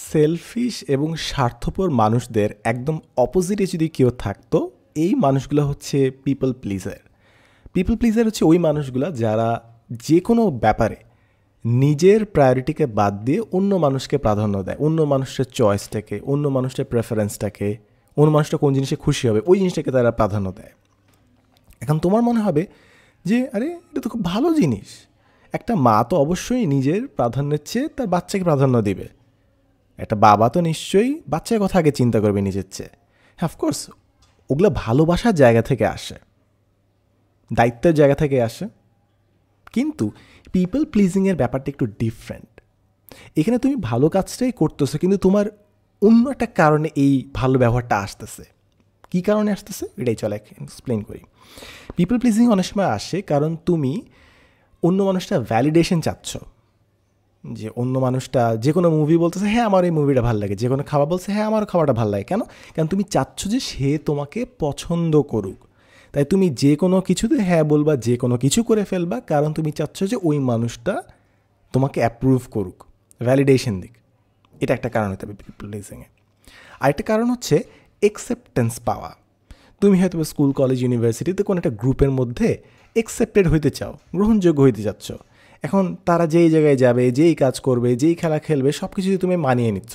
Shellfish এবং স্বার্থপর মানুষদের একদম অপোজিটে যদি কেউ থাকতো, এই মানুষগুলো হচ্ছে পিপল প্লিজার। পিপল প্লিজার হচ্ছে ওই মানুষগুলো যারা যে কোনো ব্যাপারে নিজের প্রায়োরিটিকে বাদ দিয়ে অন্য মানুষকে প্রাধান্য দেয়, অন্য মানুষের চয়েসটাকে, অন্য মানুষের প্রেফারেন্সটাকে, অন্য মানুষটা কোন জিনিসে খুশি হবে ওই জিনিসটাকে তারা প্রাধান্য দেয়। এখন তোমার মনে হবে যে আরে এটা তো খুব ভালো জিনিস, একটা মা তো অবশ্যই নিজের প্রাধান্যের চেয়ে তার বাচ্চাকে প্রাধান্য দিবে, একটা বাবা তো নিশ্চয়ই বাচ্চার কথা আগে চিন্তা করবে নিজের চেয়ে। হ্যাঁ, অফকোর্স ওগুলো ভালোবাসার জায়গা থেকে আসে, দায়িত্বের জায়গা থেকে আসে, কিন্তু পিপল প্লিজিংয়ের ব্যাপারটা একটু ডিফারেন্ট। এখানে তুমি ভালো কাজটাই করতেছো, কিন্তু তোমার অন্য একটা কারণে এই ভালো ব্যবহারটা আসতেছে। কী কারণে আসতেছে এটাই চলে এক্সপ্লেন করি। পিপল প্লিজিং অনেক সময় আসে কারণ তুমি অন্য মানুষটা ভ্যালিডেশন চাচ্ছ, যে অন্য মানুষটা যে কোনো মুভি বলতেছে হ্যাঁ আমার এই মুভিটা ভালো লাগে, যে কোনো খাবার বলছে হ্যাঁ আমার খাবারটা ভালো লাগে। কেন? কারণ তুমি চাচ্ছ যে সে তোমাকে পছন্দ করুক, তাই তুমি যে কোনো কিছুতে হ্যাঁ বলবা, যে কোনো কিছু করে ফেলবা, কারণ তুমি চাচ্ছ যে ওই মানুষটা তোমাকে অ্যাপ্রুভ করুক, ভ্যালিডেশন দিক। এটা একটা কারণ হতে হবে পিপল প্লিজিংয়ে। আরেকটা কারণ হচ্ছে অ্যাকসেপ্টেন্স পাওয়া। তুমি হয়তো স্কুল, কলেজ, ইউনিভার্সিটিতে কোনো একটা গ্রুপের মধ্যে অ্যাকসেপ্টেড হইতে চাও, গ্রহণযোগ্য হইতে চাচ্ছ। এখন তারা যেই জায়গায় যাবে, যেই কাজ করবে, যেই খেলা খেলবে, সব কিছু তুমি মানিয়ে নিচ্ছ,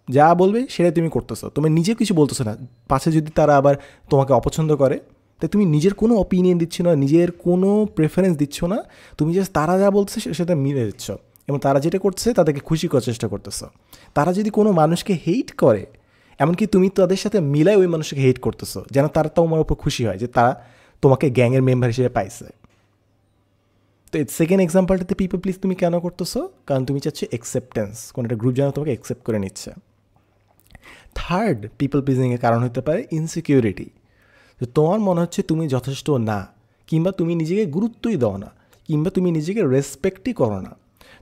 যা বলবে সেটাই তুমি করতেছো, তুমি নিজে কিছু বলতেছো না। পাশে যদি তারা আবার তোমাকে অপছন্দ করে, তাই তুমি নিজের কোনো অপিনিয়ন দিচ্ছ না, নিজের কোনো প্রেফারেন্স দিচ্ছ না, তুমি জাস্ট তারা যা বলছে সেটা মিলে দিচ্ছ, এবং তারা যেটা করছে তাদেরকে খুশি করার চেষ্টা করতেছো। তারা যদি কোনো মানুষকে হেইট করে, এমনকি তুমি তাদের সাথে মিলাই ওই মানুষকে হেইট করতেছো, যেন তারা তোমার উপর খুশি হয় যে তারা তোমাকে গ্যাংয়ের মেম্বার হিসেবে পাইছে। তো সেকেন্ড এক্সাম্পলটাতে পিপল প্লিজ তুমি কেন করতেছো? কারণ তুমি চাচ্ছ অ্যাকসেপ্টেন্স, কোনো একটা গ্রুপ যেন তোমাকে অ্যাকসেপ্ট করে নিচ্ছে। থার্ড পিপল প্লিজিংয়ের কারণ হতে পারে ইনসিকিউরিটি। তো তোমার মনে হচ্ছে তুমি যথেষ্ট না, কিংবা তুমি নিজেকে গুরুত্বই দাও না, কিংবা তুমি নিজেকে রেসপেক্টই করো না।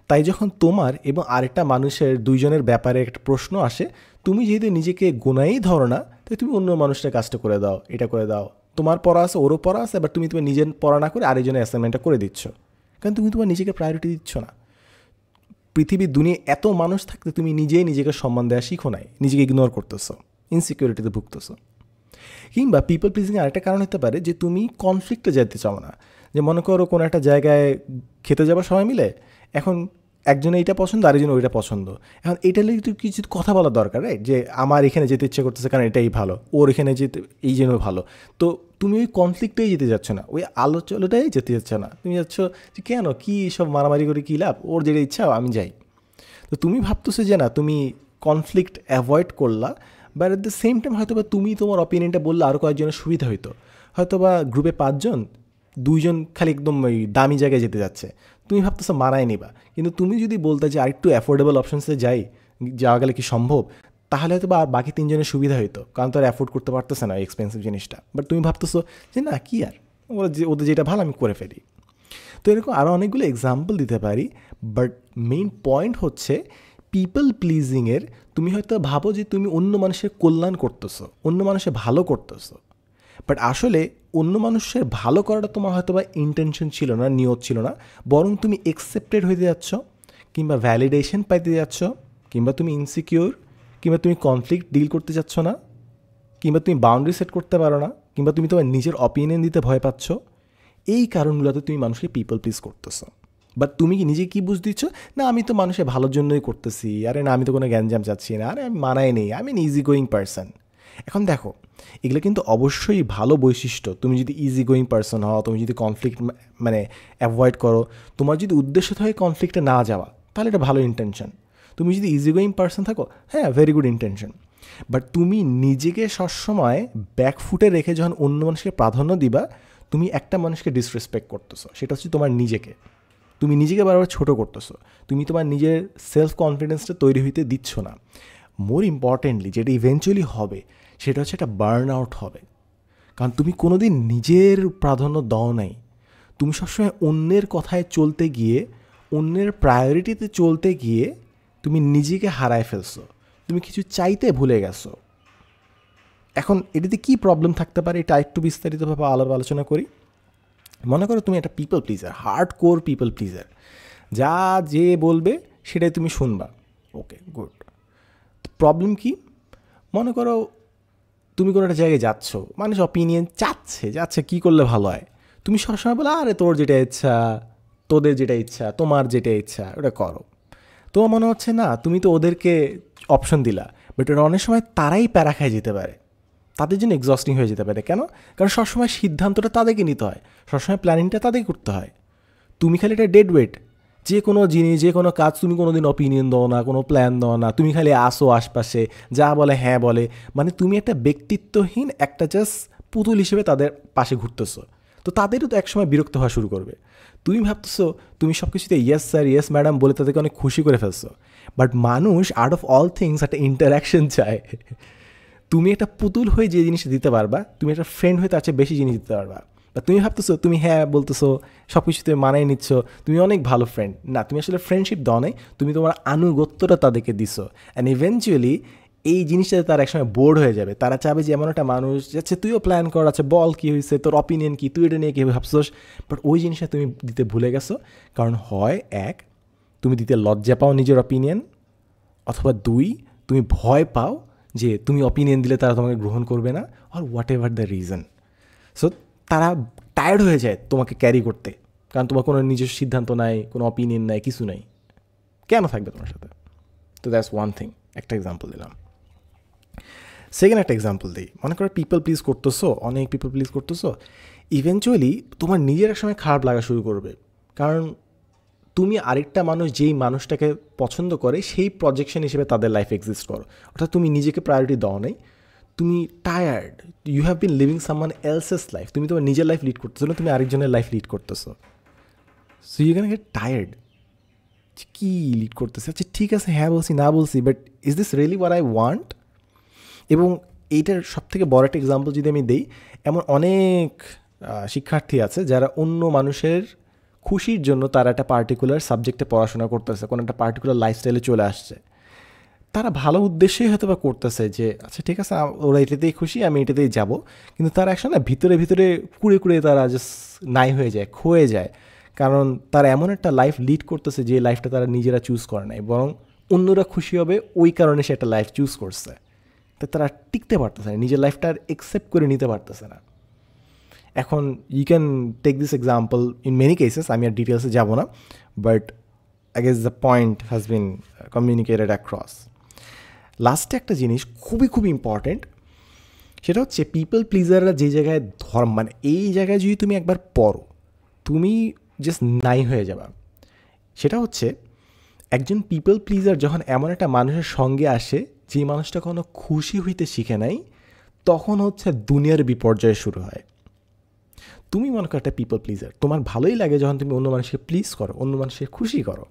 তাই যখন তোমার এবং আরেকটা মানুষের দুইজনের ব্যাপারে একটা প্রশ্ন আসে, তুমি যেহেতু নিজেকে গুনাই ধরো না, তাই তুমি অন্য মানুষটার কাজটা করে দাও, এটা করে দাও। তোমার পড়া আছে, ওরও পড়া আছে, এবার তুমি তোমার নিজের পড়া না করে আরেকজনের অ্যাসাইনমেন্টটা করে দিচ্ছ, কারণ তুমি তোমার নিজেকে প্রায়োরিটি দিচ্ছ না। পৃথিবীর দুনিয়া এত মানুষ থাকতে তুমি নিজেই নিজেকে সম্মান দেওয়া শিখো নাই, নিজেকে ইগনোর করতেছো, ইনসিকিউরিটিতে ভুগতেছো। কিংবা পিপল প্লিজিং আরেকটা কারণ হতে পারে যে তুমি কনফ্লিক্টে যেতে চাও না। যে মনে করো কোনো একটা জায়গায় খেতে যাবো সবাই মিলে, এখন একজনে এইটা পছন্দ, আরেকজনে ওইটা পছন্দ। এখন এইটা নিয়ে তো কিছু কথা বলা দরকার, রাইট? যে আমার এখানে যেতে ইচ্ছে করতেছে কারণ এটাই ভালো, ওর এখানে যেতে এই জন্য ভালো। তো তুমি ওই কনফ্লিক্টেই যেতে যাচ্ছ না, ওই আলোচনাটাই যেতে যাচ্ছ না। তুমি যাচ্ছ যে কেন, কী সব মারামারি করে কী লাভ, ওর যেটা ইচ্ছা আমি যাই। তো তুমি ভাবতেছো যে না তুমি কনফ্লিক্ট অ্যাভয়েড করলা, but at the same time হয়তো বা তুমি তোমার অপিনিয়নটা বললে আরও কয়েকজনের সুবিধা হইতো। হয়তো বা গ্রুপে 5 জন, 2 জন খালি একদম ওই দামি জায়গায় যেতে যাচ্ছে, তুমি ভাবতেছো মানায় নিবা। কিন্তু তুমি যদি বলতে যে আরেকটু অ্যাফোর্ডেবল অপশনসে যাই, যাওয়া গেলে কি সম্ভব, তাহলে হয়তো বা আর বাকি 3 জনের সুবিধা হইতো, কারণ তারা অ্যাফোর্ড করতে পারতেছে না এক্সপেন্সিভ জিনিসটা। বাট তুমি ভাবতেছো যে না কি আর, ওদের যেটা ভালো আমি করে ফেলি। তো এরকম আরও অনেকগুলো এক্সাম্পল দিতে পারি, বাট মেইন পয়েন্ট হচ্ছে পিপল প্লিজিংয়ের তুমি হয়তো ভাবো যে তুমি অন্য মানুষের কল্যাণ করতেছো, অন্য মানুষের ভালো করতেছো, বাট আসলে অন্য মানুষের ভালো করাটা তোমার হয়তো বা ইন্টেনশন ছিল না, নিয়ত ছিল না, বরং তুমি অ্যাকসেপ্টেড হইতে যাচ্ছ, কিংবা ভ্যালিডেশন পাইতে যাচ্ছ, কিংবা তুমি ইনসিকিউর, কিংবা তুমি কনফ্লিক্ট ডিল করতে চাচ্ছ না, কিংবা তুমি বাউন্ডারি সেট করতে পারো না, কিংবা তুমি তোমার নিজের অপিনিয়ন দিতে ভয় পাচ্ছ। এই কারণগুলোতে তুমি মানুষকে পিপল প্লিজ করতেছো। বাট তুমি কি নিজে কী বুঝ দিচ্ছ? না আমি তো মানুষের ভালোর জন্যই করতেছি, আরে না আমি তো কোনো গ্যাঞ্জাম চাচ্ছি না, আরে আমি মানাই নেই, আমি ইজি গোয়িং পারসন। এখন দেখো, এগুলো কিন্তু অবশ্যই ভালো বৈশিষ্ট্য। তুমি যদি ইজি গোয়িং পারসন হও, তুমি যদি কনফ্লিক্ট মানে অ্যাভয়েড করো, তোমার যদি উদ্দেশ্য থাকে কনফ্লিক্টে না যাওয়া, তাহলে এটা ভালো ইন্টেনশন। তুমি যদি ইজি গোয়িং পারসন থাকো, হ্যাঁ ভেরি গুড ইন্টেনশন। বাট তুমি নিজেকে সবসময় ব্যাকফুটে রেখে যখন অন্য মানুষকে প্রাধান্য দিবা, তুমি একটা মানুষকে ডিসরেসপেক্ট করতেছো, সেটা হচ্ছে তোমার নিজেকে। তুমি নিজেকে বারবার ছোটো করতেছো, তুমি তোমার নিজের সেলফ কনফিডেন্সটা তৈরি হইতে দিচ্ছ না। মোর ইম্পর্টেন্টলি যেটা ইভেনচুয়ালি হবে সেটা হচ্ছে একটা বার্ন আউট হবে, কারণ তুমি কোনো দিন নিজের প্রাধান্য দাও নাই। তুমি সবসময় অন্যের কথায় চলতে গিয়ে, অন্যের প্রায়োরিটিতে চলতে গিয়ে তুমি নিজেকে হারায় ফেলছো, তুমি কিছু চাইতে ভুলে গেছো। এখন এটাতে কী প্রবলেম থাকতে পারে, এটা একটু বিস্তারিতভাবে আলোচনা করি। মনে করো তুমি একটা people pleasure, hard core people pleasure, যা যে বলবে সেটাই তুমি শুনবা, ওকে গুড। প্রবলেম কি? মনে করো তুমি কোনো একটা জায়গায় যাচ্ছ, মানুষ অপিনিয়ন যাচ্ছে কী করলে ভালো হয়। তুমি সবসময় বলো আরে তোর যেটা ইচ্ছা, তোদের যেটা ইচ্ছা, তোমার যেটা ইচ্ছা ওটা করো। তোমার মনে হচ্ছে না তুমি তো ওদেরকে অপশন দিলা, বাট ওটা অনেক সময় তারাই প্যারা খায় যেতে পারে, তাদের জন্য এক্সস্টিং হয়ে যেতে পারে। কেন? কারণ সবসময় সিদ্ধান্তটা তাদেরকে নিতে হয়, সবসময় প্ল্যানিংটা তাদেরকে করতে হয়। তুমি খালি এটা ডেড ওয়েট, যে কোনো জিনিস যে কোনো কাজ তুমি কোনো দিন অপিনিয়ন দাও না, কোনো প্ল্যান দাও না, তুমি খালি আসো আশপাশে, যা বলে হ্যাঁ বলে, মানে তুমি একটা ব্যক্তিত্বহীন একটা জাস্ট পুতুল হিসেবে তাদের পাশে ঘুরতেছো। তো তাদেরও তো একসময় বিরক্ত হওয়া শুরু করবে। তুমি ভাবতেছো তুমি সব কিছুতে ইয়েস স্যার ইয়েস ম্যাডাম বলে তাদেরকে অনেক খুশি করে ফেলছো, বাট মানুষ আউট অফ অল থিংস একটা ইন্টারাকশন চায়। তুমি একটা পুতুল হয়ে যে জিনিসটা দিতে পারবা, তুমি একটা ফ্রেন্ড হয়ে তার চেয়ে বেশি জিনিস দিতে পারবা। বা তুমি ভাবতেছো তুমি হ্যাঁ বলতেছো, সব কিছুতে মানায় নিচ্ছ, তুমি অনেক ভালো ফ্রেন্ড। না, তুমি আসলে ফ্রেন্ডশিপ দাও নাই, তুমি তোমার আনুগত্যটা তাদেরকে দিছো। অ্যান্ড ইভেনচুয়ালি এই জিনিসটাতে তারা একসময় বোর্ড হয়ে যাবে। তারা চাবে যে এমন একটা মানুষ যাচ্ছে তুইও প্ল্যান কর, আছে বল কী হয়েছে, তোর অপিনিয়ন কী, তুই এটা নিয়ে কীভাবে ভাবছোস। বাট ওই জিনিসটা তুমি দিতে ভুলে গেছো। কারণ হয় এক, তুমি দিতে লজ্জা পাও নিজের অপিনিয়ন, অথবা দুই, তুমি ভয় পাও যে তুমি অপিনিয়ন দিলে তারা তোমাকে গ্রহণ করবে না, আর whatever the reason. So তারা টায়ার্ড হয়ে যায় তোমাকে ক্যারি করতে, কারণ তোমার কোনো নিজস্ব সিদ্ধান্ত নাই, কোনো অপিনিয়ন নাই, কিছু নাই, কেন থাকবে তোমার সাথে? তো দ্যাটস ওয়ান থিং, একটা এক্সাম্পল দিলাম। সেকেন্ড একটা এক্সাম্পল দিই। মনে করো পিপল প্লিজ করতেছো, অনেক পিপল প্লিজ করতেছো, ইভেনচুয়ালি তোমার নিজের এক সময় খারাপ লাগা শুরু করবে। কারণ তুমি আরেকটা মানুষ যেই মানুষটাকে পছন্দ করে সেই প্রজেকশন হিসেবে তাদের লাইফ এক্সিস্ট করো, অর্থাৎ তুমি নিজেকে প্রায়োরিটি দাও নাই, তুমি tired, you have been living someone else's life, তুমি তোমার নিজের লাইফ লিড করতেছো না, তুমি আরেকজনের লাইফ লিড করতেছো। So you can get tired, কী লিড করতেছে, আচ্ছা ঠিক আছে হ্যাঁ বলছি না বলছি, but is this really what I want? এবং এইটার সবথেকে বড় একটা এক্সাম্পল যদি আমি দিই, এমন অনেক শিক্ষার্থী আছে যারা অন্য মানুষের খুশির জন্য তারা একটা পার্টিকুলার সাবজেক্টে পড়াশোনা করতেছে, কোনো একটা পার্টিকুলার লাইফস্টাইলে চলে আসছে। তারা ভালো উদ্দেশ্যেই হয়তো বা করতেছে যে আচ্ছা ঠিক আছে ওরা এটাতেই খুশি, আমি এটাতেই যাব, কিন্তু তারা একসাথে না ভিতরে ভিতরে কুড়ে কুড়ে তারা জাস্ট নাই হয়ে যায়, ক্ষয়ে যায়। কারণ তারা এমন একটা লাইফ লিড করতেছে যে লাইফটা তারা নিজেরা চুজ করে নাই, বরং অন্যরা খুশি হবে ওই কারণে সে একটা লাইফ চুজ করছে। তো তারা টিকতে পারতেছে না, নিজের লাইফটা আর একসেপ্ট করে নিতে পারতেছে না। এখন you can take this example in many cases, আমি আর ডিটেলসে যাব না, but I guess the point has been communicated across. লাস্টে একটা জিনিস খুবই খুবই ইম্পর্টেন্ট, সেটা হচ্ছে পিপল প্লিজাররা যে জায়গায় মানে এই জায়গায় যদি তুমি একবার পড়ো, তুমি জাস্ট নাই হয়ে যাবা। সেটা হচ্ছে একজন পিপল প্লিজার যখন এমন একটা মানুষের সঙ্গে আসে যে মানুষটা কোনো খুশি হইতে শিখে নাই, তখন হচ্ছে দুনিয়ার বিপর্যয় শুরু হয়। তুমি মনে করো একটা পিপল প্লিজার, তোমার ভালোই লাগে যখন তুমি অন্য মানুষকে প্লিজ করো, অন্য মানুষকে খুশি করো,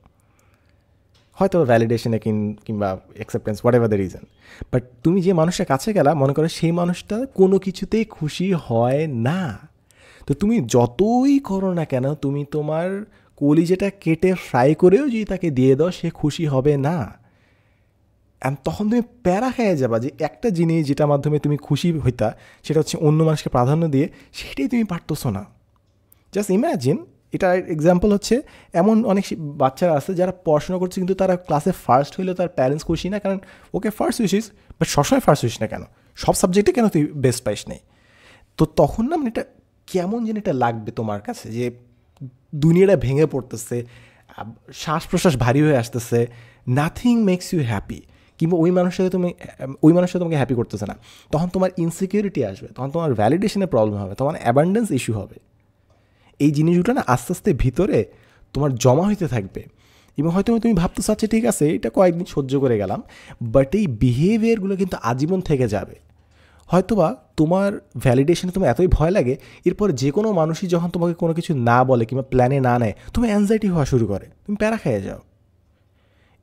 হয়তো ভ্যালিডেশনে কিংবা acceptance, what ever the reason. But তুমি যে মানুষের কাছে গেলা, মনে করো সেই মানুষটা কোনো কিছুতেই খুশি হয় না। তো তুমি যতই করো না কেন, তুমি তোমার কলিজাটা কেটে ফ্রাই করেও যদি তাকে দিয়ে দাও, সে খুশি হবে না। তখন তুমি প্যারা খেয়ে যাবা যে একটা জিনিস যেটার মাধ্যমে তুমি খুশি হইতা, সেটা হচ্ছে অন্য মানুষকে প্রাধান্য দিয়ে, সেটাই তুমি পারতেছো না। জাস্ট ইম্যাজিন, এটার এক্সাম্পল হচ্ছে এমন অনেক বাচ্চারা আছে যারা পড়াশোনা করছে কিন্তু তারা ক্লাসে ফার্স্ট হইলেও তার প্যারেন্টস খুশি না, কারণ ওকে ফার্স্ট উইশিস, বাট সবসময় ফার্স্ট উইশ না কেন, সব সাবজেক্টে কেন তুই বেস্ট পাইস নেই। তো তখন না মানে এটা কেমন যেন এটা লাগবে তোমার কাছে যে দুনিয়াটা ভেঙে পড়তেছে, শ্বাস প্রশ্বাস ভারী হয়ে আসতেছে, নাথিং মেক্স ইউ হ্যাপি, কিংবা ওই মানুষের তোমাকে হ্যাপি করতেছে না। তখন তোমার ইনসিকিউরিটি আসবে, তখন তোমার ভ্যালিডেশনের প্রবলেম হবে, তোমার অ্যাবান্ডেন্স ইস্যু হবে। এই জিনিসগুলো না আস্তে আস্তে ভিতরে তোমার জমা হইতে থাকবে, এবং হয়তো তুমি ভাবতে চাচ্ছ ঠিক আছে এটা কয়েকদিন সহ্য করে গেলাম, বাট এই বিহেভিয়ারগুলো কিন্তু আজীবন থেকে যাবে। হয়তোবা তোমার ভ্যালিডেশনে তোমার এতই ভয় লাগে, এরপর যে কোনো মানুষই যখন তোমাকে কোনো কিছু না বলে কিংবা প্ল্যানে না নেয়, তুমি অ্যাংজাইটি হওয়া শুরু করে, তুমি প্যারা খেয়ে যাও।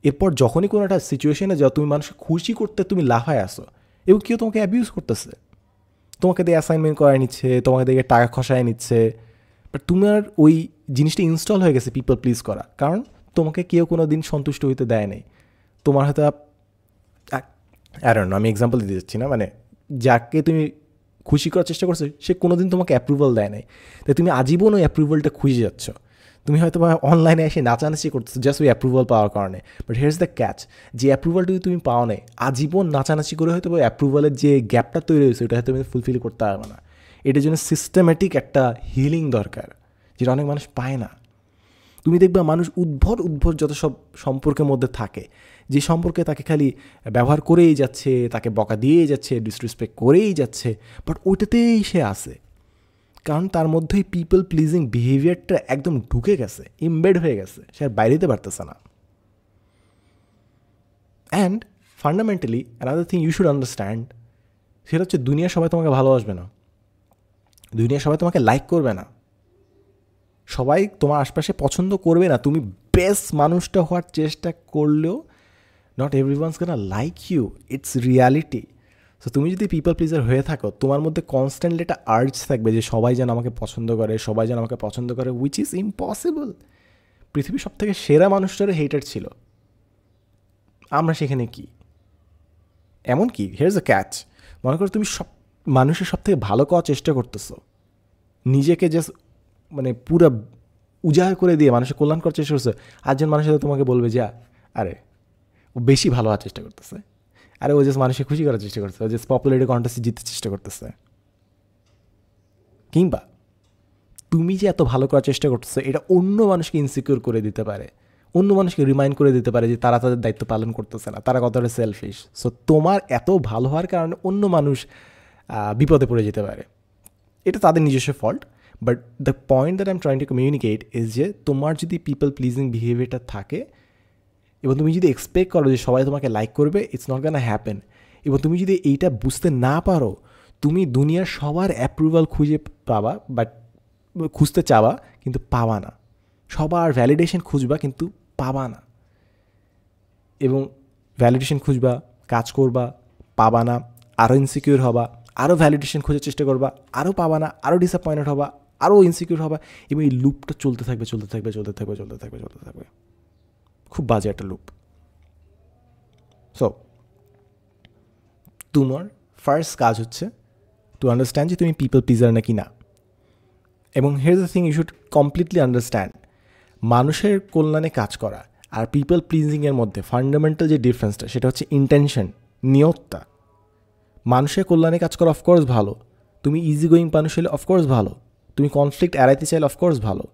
এরপর যখনই কোনো একটা সিচুয়েশনে যাও, তুমি মানুষকে খুশি করতে তুমি লাফায় আসো, এবং কেউ তোমাকে অ্যাবিউজ করতেছে, তোমাকে দিয়ে অ্যাসাইনমেন্ট করায় নিচ্ছে, তোমাকে দিয়ে টাকা খসায় নিচ্ছে, বাট তোমার ওই জিনিসটা ইনস্টল হয়ে গেছে পিপল প্লিজ করা, কারণ তোমাকে কেউ কোনো দিন সন্তুষ্ট হইতে দেয় নাই। তোমার হয়তো আমি এক্সাম্পল দিতে যাচ্ছি না, মানে যাকে তুমি খুশি করার চেষ্টা করছো সে কোনো দিন তোমাকে অ্যাপ্রুভাল দেয় নাই, তাই তুমি আজীবন ওই অ্যাপ্রুভালটা খুঁজে যাচ্ছ। তুমি হয়তো বা অনলাইনে এসে নাচানাচি করতেছো জাস্ট ওই অ্যাপ্রুভাল পাওয়ার কারণে, বাট হিয়ার্স দ্য ক্যাচ, যে অ্যাপ্রুভালটা যদি তুমি পাও না, আজীবন নাচানাচি করে হয়তো বা অ্যাপ্রুভালের যে গ্যাপটা তৈরি হয়েছে ওটা হয়তো তুমি ফুলফিল করতে পারবে না। এটার জন্য সিস্টেম্যাটিক একটা হিলিং দরকার, যেটা অনেক মানুষ পায় না। তুমি দেখবা মানুষ উদ্ভট যত সব সম্পর্কের মধ্যে থাকে, যে সম্পর্কে তাকে খালি ব্যবহার করেই যাচ্ছে, তাকে বকা দিয়েই যাচ্ছে, ডিসরেসপেক্ট করেই যাচ্ছে, বাট ওইটাতেই সে আসে, কারণ তার মধ্যেই পিপল প্লিজিং বিহেভিয়ারটা একদম ঢুকে গেছে, ইমবেড হয়ে গেছে, সে আর বাইরে যেতে পারতেছে না। And fundamentally another thing you should understand, সেটা হচ্ছে দুনিয়ার সবাই তোমাকে ভালোবাসবে না, দুনিয়ার সবাই তোমাকে লাইক করবে না, সবাই তোমার আশপাশে পছন্দ করবে না। তুমি বেস্ট মানুষটা হওয়ার চেষ্টা করলেও not everyone's gonna like you, it's reality. So তুমি যদি পিপল প্লিজার হয়ে থাকো, তোমার মধ্যে কনস্ট্যান্টলি একটা আর্জ থাকবে যে সবাই যেন আমাকে পছন্দ করে, সবাই যেন আমাকে পছন্দ করে, উইচ ইজ ইম্পসিবল। পৃথিবীর সব থেকে সেরা মানুষটারও হেটার ছিল, আমরা সেখানে কি? এমন কি, হিয়ার্স এ ক্যাচ, মনে করো তুমি সব মানুষের সব থেকে ভালো করার চেষ্টা করতেছো, নিজেকে জাস্ট মানে পুরো উজাড় করে দিয়ে মানুষের কল্যাণ করার চেষ্টা করছে, আটজন মানুষের সাথে তোমাকে বলবে যে আরে ও বেশি ভালো হওয়ার চেষ্টা করতেছে, আরে ও জাস্ট মানুষকে খুশি করার চেষ্টা করতেছে, ও জাস্ট পপুলারিটি কন্টেস্টে জিততে চেষ্টা করতেছে। কিংবা তুমি যে এত ভালো করার চেষ্টা করতেছো, এটা অন্য মানুষকে ইনসিকিউর করে দিতে পারে, অন্য মানুষকে রিমাইন্ড করে দিতে পারে যে তারা তাদের দায়িত্ব পালন করতেছে না, তারা কতটা সেলফিশ। সো তোমার এত ভালো হওয়ার কারণে অন্য মানুষ বিপদে পড়ে যেতে পারে, এটা তাদের নিজস্ব fault. But the point that I am trying to communicate is যে তোমার যদি পিপল প্লিজিং বিহেভিয়ারটা থাকে এবং তুমি যদি এক্সপেক্ট করো যে সবাই তোমাকে লাইক করবে, ইটস নট গানা হ্যাপেন। এবং তুমি যদি এইটা বুঝতে না পারো, তুমি দুনিয়ার সবার অ্যাপ্রুভাল খুঁজে পাবা, বাট খুঁজতে চাওয়া কিন্তু পাবা না, সবার ভ্যালিডেশন খুঁজবা কিন্তু পাবা না, এবং ভ্যালিডেশন খুঁজবা, কাজ করবা, পাবা না, আরও ইনসিকিউর হবা, আরও ভ্যালিডেশন খোঁজার চেষ্টা করবা, আরও পাবা না, আরও ডিসঅ্যাপয়েন্টেড হবা, আরও ইনসিকিউর হবা, এবং এই লুপটা চলতে থাকবে চলতে থাকবে চলতে থাকবে চলতে থাকবে চলতে থাকবে। খুব বাজে একটা লুপ। সো তোমার ফার্স্ট কাজ হচ্ছে টু আন্ডারস্ট্যান্ড যে তুমি পিপল প্লিজার নাকি না। এবং here the thing, you should completely understand মানুষের কল্যাণে কাজ করা আর পিপল প্লিজিংয়ের মধ্যে ফান্ডামেন্টাল যে ডিফারেন্সটা, সেটা হচ্ছে ইন্টেনশন, নিয়তটা। মানুষের কল্যাণে কাজ করা অফকোর্স ভালো, তুমি ইজি গোয়িং মানুষ হলে অফকোর্স ভালো, তুমি কনফ্লিক্ট এড়াইতে চাইলে অফকোর্স ভালো,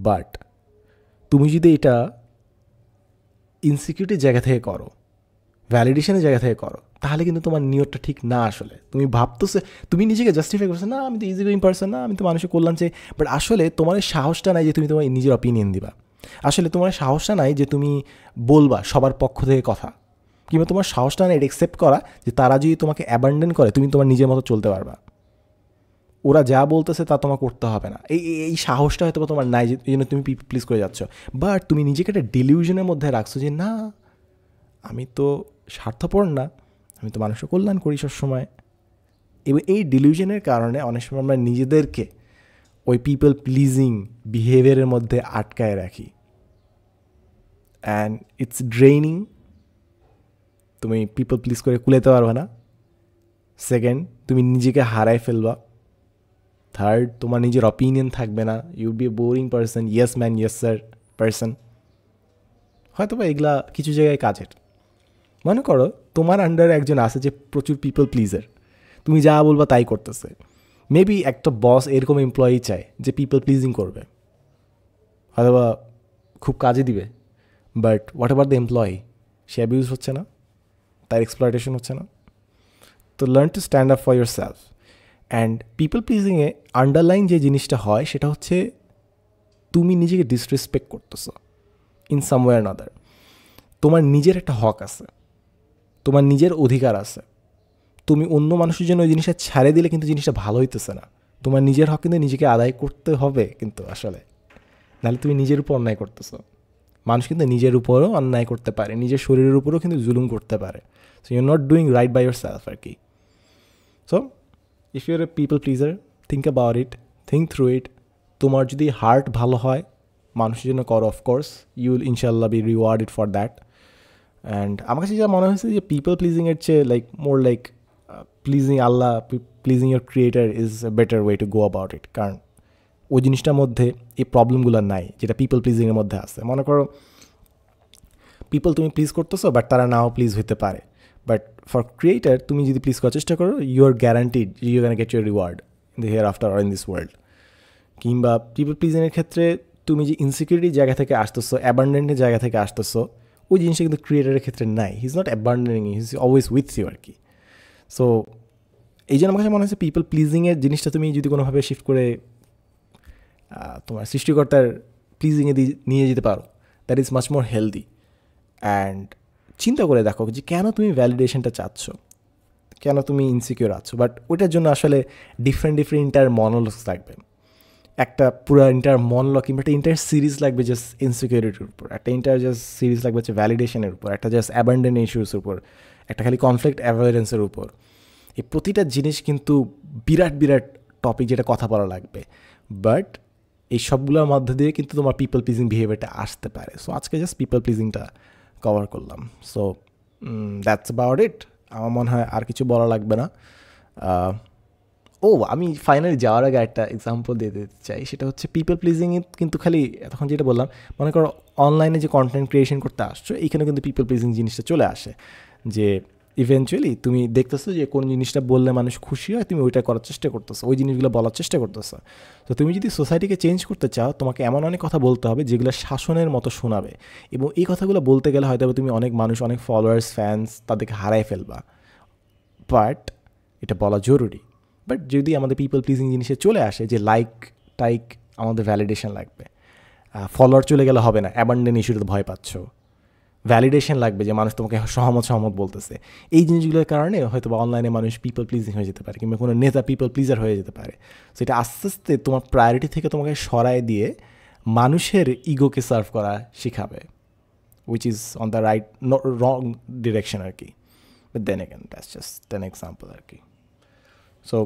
বাট তুমি যদি এটা ইনসিকিউরিটির জায়গা থেকে করো, ভ্যালিডেশনের জায়গা থেকে করো, তাহলে কিন্তু তোমার নিয়তটা ঠিক না। আসলে তুমি ভাবতেছো, তুমি নিজেকে জাস্টিফাই করছো, না আমি তো ইজি গোয়িং পারসন, না আমি তো মানুষের কল্যাণ চাই, বাট আসলে তোমার সাহসটা নাই যে তুমি তোমার নিজের অপিনিয়ন দিবা, আসলে তোমার সাহসটা নাই যে তুমি বলবা সবার পক্ষ থেকে কথা, কিংবা তোমার সাহসটা নাই এটা অ্যাকসেপ্ট করা যে তারা যদি তোমাকে অ্যাবান্ডন করে তুমি তোমার নিজের মতো চলতে পারবা, ওরা যা বলতেছে তা তোমার করতে হবে না। এই সাহসটা হয়তো তোমার নাই, যে এই জন্য তুমি প্লিজ করে যাচ্ছ। বাট তুমি নিজেকে একটা ডিলিউশনের মধ্যে রাখছো যে না, আমি তো স্বার্থপর না, আমি তো মানুষের কল্যাণ করি সবসময়। এবং এই ডিলিউশনের কারণে অনেক সময় আমরা নিজেদেরকে ওই পিপল প্লিজিং বিহেভিয়ারের মধ্যে আটকায় রাখি, অ্যান্ড ইটস ড্রেইনিং। তুমি পিপল প্লিজ করে কুলাতে পারবে না। সেকেন্ড, তুমি নিজেকে হারায় ফেলবা। থার্ড, তোমার নিজের অপিনিয়ন থাকবে না, you be a boring person, yes man yes sir person. হয়তো বা এগুলা কিছু জায়গায় কাজের। মনে করো তোমার আন্ডারে একজন আছে যে প্রচুর পিপল প্লিজার, তুমি যা বলবা তাই করতেছে। মেবি একটা বস এরকম এমপ্লয়ি চায় যে পিপল প্লিজিং করবে, হয়তো বা খুব কাজে দিবে, but whatever the employee, সে অ্যাবিউজ হচ্ছে না, তার এক্সপ্লয়টেশন হচ্ছে না। তো learn to stand up for yourself. And people প্লিজিংয়ে আন্ডারলাইন যে জিনিসটা হয় সেটা হচ্ছে তুমি নিজেকে ডিসরেসপেক্ট করতেছো in some way or other. তোমার নিজের একটা হক আছে, তোমার নিজের অধিকার আছে। তুমি অন্য মানুষের জন্য ওই জিনিসটা ছাড়ে দিলে কিন্তু জিনিসটা ভালো হইতেছে না। তোমার নিজের হক কিন্তু নিজেকে আদায় করতে হবে কিন্তু আসলে, নাহলে তুমি নিজের উপর অন্যায় করতেছো। মানুষ কিন্তু নিজের উপরও অন্যায় করতে পারে, নিজের শরীরের উপরেও কিন্তু জুলুম করতে পারে। So you are not doing right by yourself আর কি। So if you're a people pleaser, think about it, think through it. তোমার যদি হার্ট ভালো হয়, মানুষের জন্য করো, অফকোর্স ইউ উইল ইনশাল্লাহ be rewarded for that. And আমার কাছে যা মনে হয়েছে যে পিপল প্লিজিংয়ের চেয়ে more like pleasing Allah, pleasing your creator is a better way to go about it. কারণ ওই জিনিসটার মধ্যে এই প্রবলেমগুলো নাই যেটা পিপল প্লিজিংয়ের মধ্যে আছে। মনে করো পিপল তুমি প্লিজ করতেছো বাট তারা নাও প্লিজ হতে পারে, বাট ফর ক্রিয়েটার তুমি যদি প্লিজ করার চেষ্টা করো you are guaranteed you can get your reward in the hereafter or in this world. কিংবা পিপল প্লিজিংয়ের ক্ষেত্রে তুমি যে ইনসিকিউরিটির জায়গা থেকে আসতেছো, অ্যাবান্ডেন্টের জায়গা থেকে আসতেছো, ওই জিনিসটা কিন্তু ক্রিয়েটারের ক্ষেত্রে নাই। He is not abandoning, he is always with you আর কি। সো এই জন্য আমার কাছে মনে হচ্ছে পিপল প্লিজিংয়ের জিনিসটা তুমি যদি কোনোভাবে শিফট করে তোমার সৃষ্টিকর্তার প্লিজিংয়ে নিয়ে যেতে পারো, that is much more healthy. And চিন্তা করে দেখো যে কেন তুমি ভ্যালিডেশনটা চাচ্ছ, কেন তুমি ইনসিকিউর আছো, বাট ওইটার জন্য আসলে ডিফারেন্ট ইন্টার মনোলগস লাগবে। একটা পুরো ইন্টার মনোলগ কিংবা একটা ইন্টার সিরিজ লাগবে জাস্ট ইনসিকিউরিটির উপর, একটা ইন্টার জাস্ট সিরিজ লাগবে হচ্ছে ভ্যালিডেশনের উপর, একটা জাস্ট অ্যাবান্ডেন্ট ইস্যুসের উপর, একটা খালি কনফ্লিক্ট অ্যাভয়েডেন্সের উপর। এই প্রতিটা জিনিস কিন্তু বিরাট টপিক যেটা কথা বলা লাগবে, বাট এই সবগুলোর মধ্যে দিয়ে কিন্তু তোমার পিপল প্লিজিং বিহেভিয়ারটা আসতে পারে। সো আজকে জাস্ট পিপল প্লিজিংটা কভার করলাম। সো দ্যাটস অ্যাবাউট ইট। আমার মনে হয় আর কিছু বলা লাগবে না। আমি ফাইনালি যাওয়ার আগে একটা এক্সাম্পল দিয়ে দিতে চাই, সেটা হচ্ছে পিপল প্লিজিংয়ে কিন্তু খালি এতক্ষণ যেটা বললাম, মনে করো অনলাইনে যে কন্টেন্ট ক্রিয়েশন করতে আসছো, এইখানে কিন্তু পিপল প্লিজিং জিনিসটা চলে আসে, যে ইভেনচুয়ালি তুমি দেখতেছো যে কোন জিনিসটা বললে মানুষ খুশি হয়, তুমি ওইটা করার চেষ্টা করতেছো, ওই জিনিসগুলো বলার চেষ্টা করতেছো। তো তুমি যদি সোসাইটিকে চেঞ্জ করতে চাও, তোমাকে এমন অনেক কথা বলতে হবে যেগুলো শাসনের মতো শোনাবে, এবং এই কথাগুলো বলতে গেলে হয়তো তুমি অনেক মানুষ, অনেক ফলোয়ার্স, ফ্যান্স তাদেরকে হারায় ফেলবা, বাট এটা বলা জরুরি। বাট যদি আমাদের পিপল প্লিজিং জিনিসে চলে আসে যে লাইক টাইক আমাদের ভ্যালিডেশন লাগবে, ফলোয়ার চলে গেলে হবে না, অ্যাবান্ডেন্ট ইস্যুতে ভয় পাচ্ছ, ভ্যালিডেশন লাগবে যে মানুষ তোমাকে সহমত বলতেছে, এই জিনিসগুলোর কারণে হয়তো বা অনলাইনে মানুষ পিপল প্লিজিং হয়ে যেতে পারে, কিংবা কোনো নেতা পিপল প্লিজার হয়ে যেতে পারে। সো এটা আস্তে আস্তে তোমার প্রায়োরিটি থেকে তোমাকে সরায় দিয়ে মানুষের ইগোকে সার্ভ করা শিখাবে, which is on the right wrong direction আর কি। But then again that's just an example আর কি। So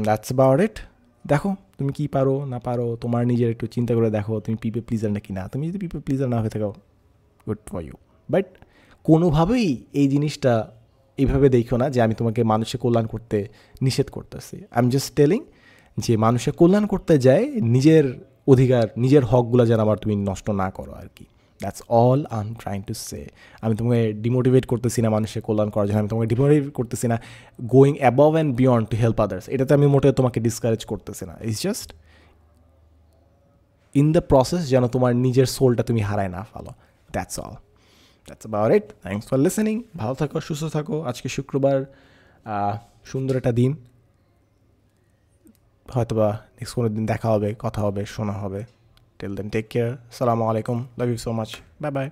that's about it. দেখো তুমি কী পারো না পারো, তোমার নিজের একটু চিন্তা করে দেখো তুমি পিপল প্লিজার নাকি না। তুমি যদি পিপল প্লিজার না হয়ে থাকো, গুড ফর ইউ, বাট কোনোভাবেই এই জিনিসটা এইভাবে দেখো না যে আমি তোমাকে মানুষের কল্যাণ করতে নিষেধ করতেছি। আই এম জাস্ট টেলিং যে মানুষের কল্যাণ করতে যায় নিজের অধিকার, নিজের হকগুলো যেন আবার তুমি নষ্ট না করো আর কি। That's all I am trying to say. আমি তোমাকে ডিমোটিভেট করতেছি না মানুষের কল্যাণ করার জন্য, আমি তোমাকে ডিমোটিভেট করতেছি না going above and beyond to help others, এটাতে আমি মোটেও তোমাকে ডিসকারেজ করতেছি না। It's just in the process যেন তোমার নিজের সোলটা তুমি হারায় না ফেলো। That's all. That's about it. Thanks for listening. ভালো থাকো, সুস্থ থাকো। আজকে শুক্রবার, সুন্দর একটা দিন, হয়তোবা নেক্সট কোনো দিন দেখা হবে, কথা হবে, শোনা হবে। Till then take care. আসসালামু আলাইকুম। Love you so much. Bye by.